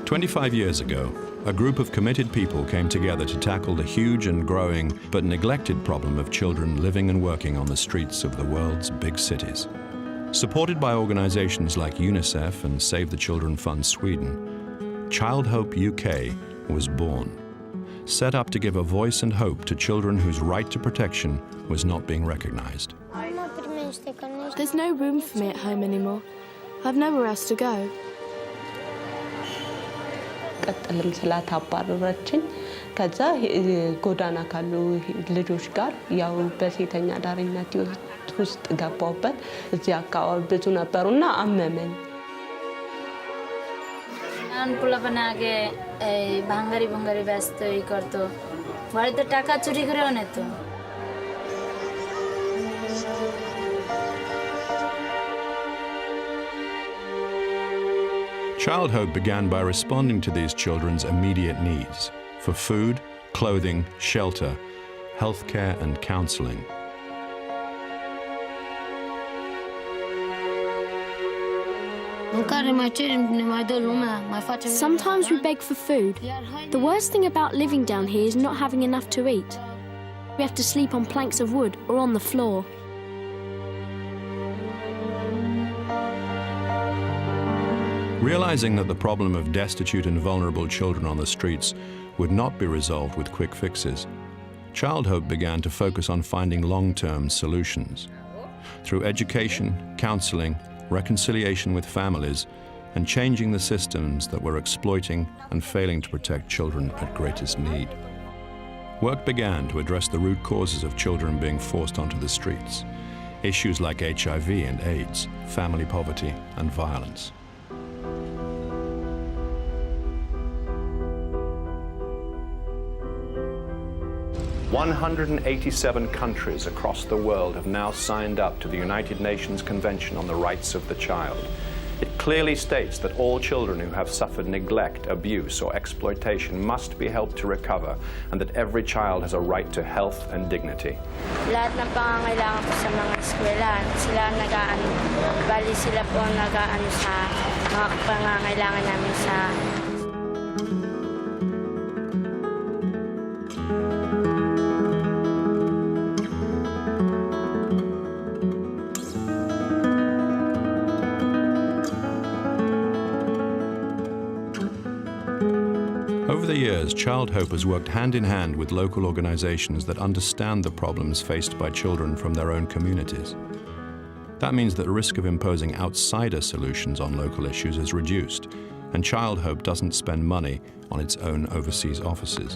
25 years ago, a group of committed people came together to tackle the huge and growing but neglected problem of children living and working on the streets of the world's big cities. Supported by organizations like UNICEF and Save the Children Fund Sweden, ChildHope UK was born, set up to give a voice and hope to children whose right to protection was not being recognized. There's no room for me at home anymore. I've nowhere else to go. ቀጥልም ስላታባረረችኝ ከዛ ጎዳና ካሉ ልጆች ጋር ያው በሴተኛ ዳሪነት ውስጥ ገባሁበት እዚህ አካባቢ ብዙ ነበርና አመመኝ አንኩላ በናገ ባንጋሪ ব্যস্ত ই করতো বাড়িতে টাকা চুরি করেও নিত ChildHope began by responding to these children's immediate needs for food, clothing, shelter, healthcare, and counseling. Sometimes we beg for food. The worst thing about living down here is not having enough to eat. We have to sleep on planks of wood or on the floor. Realizing that the problem of destitute and vulnerable children on the streets would not be resolved with quick fixes, ChildHope began to focus on finding long-term solutions. Through education, counseling, reconciliation with families, and changing the systems that were exploiting and failing to protect children at greatest need. Work began to address the root causes of children being forced onto the streets, issues like HIV and AIDS, family poverty, and violence. "187 countries across the world have now signed up to the United Nations Convention on the Rights of the Child. It clearly states that all children who have suffered neglect, abuse, or exploitation must be helped to recover, and that every child has a right to health and dignity." Lahat ng pangangailangan ko sa mga eskwelahan, sila nag-aano, bali sila po nag-aano sa mga pangangailangan namin sa Over the years, ChildHope has worked hand in hand with local organizations that understand the problems faced by children from their own communities. That means that the risk of imposing outsider solutions on local issues is reduced, and ChildHope doesn't spend money on its own overseas offices.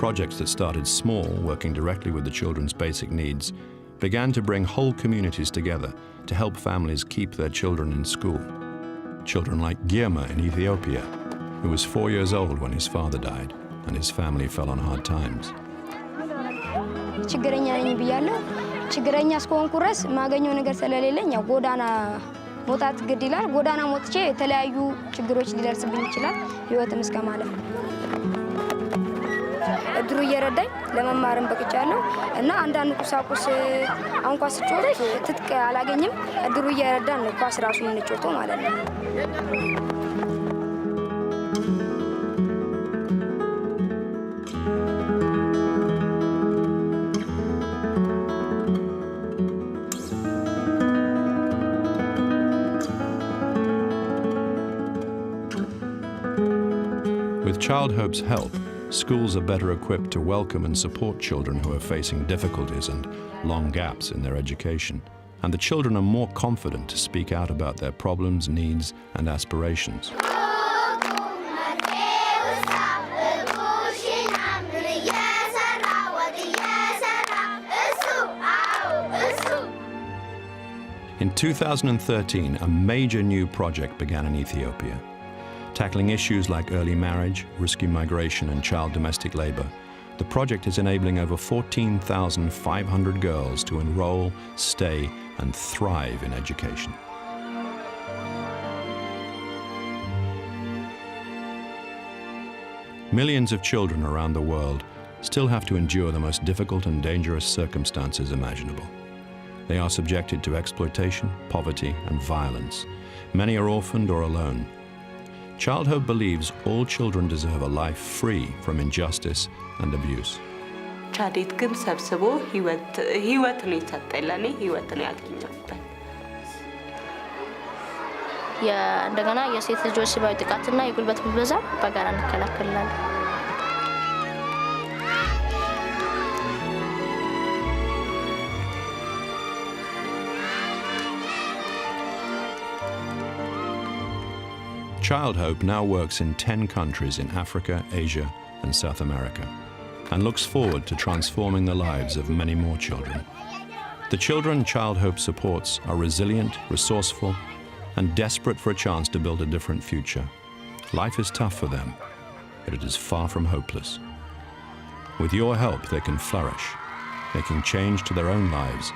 Projects that started small, working directly with the children's basic needs, began to bring whole communities together to help families keep their children in school. Children like Girma in Ethiopia, who was 4 years old when his father died and his family fell on hard times. ችግረኛ ነኝ ብያለሁ ችግረኛ እስከሆንኩ ድረስ ማገኘው ነገር ስለሌለኝ ጎዳና መውጣት ግድ ይላል ጎዳና ሞትቼ የተለያዩ ችግሮች ሊደርስብኝ ይችላል ህይወትም እስከማለፍ እድሩ እየረዳኝ ለመማርም በቅቻለሁ እና አንዳንድ ቁሳቁስ አንኳ ስጮት ትጥቅ አላገኝም እድሩ እየረዳን ነው ኳስ ራሱ የምንጮተው ማለት ነው With ChildHope's help, schools are better equipped to welcome and support children who are facing difficulties and long gaps in their education. And the children are more confident to speak out about their problems, needs, and aspirations. In 2013, a major new project began in Ethiopia. Tackling issues like early marriage, risky migration, and child domestic labor, the project is enabling over 14,500 girls to enroll, stay, and thrive in education. Millions of children around the world still have to endure the most difficult and dangerous circumstances imaginable. They are subjected to exploitation, poverty, and violence. Many are orphaned or alone. ChildHope believes all children deserve a life free from injustice and abuse. ቻዴት ግን ሰብስቦ ህይወት ነው የሰጠኝ ለኔ ህይወት ነው ያገኘሁበት። እንደገና የሴት ልጆች ሰብአዊ ጥቃትና የጉልበት ብዝበዛ በጋራ እንከላከላለን። ChildHope now works in 10 countries in Africa, Asia, and South America, and looks forward to transforming the lives of many more children. The children ChildHope supports are resilient, resourceful, and desperate for a chance to build a different future. Life is tough for them, but it is far from hopeless. With your help, they can flourish, making change to their own lives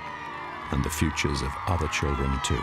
and the futures of other children too.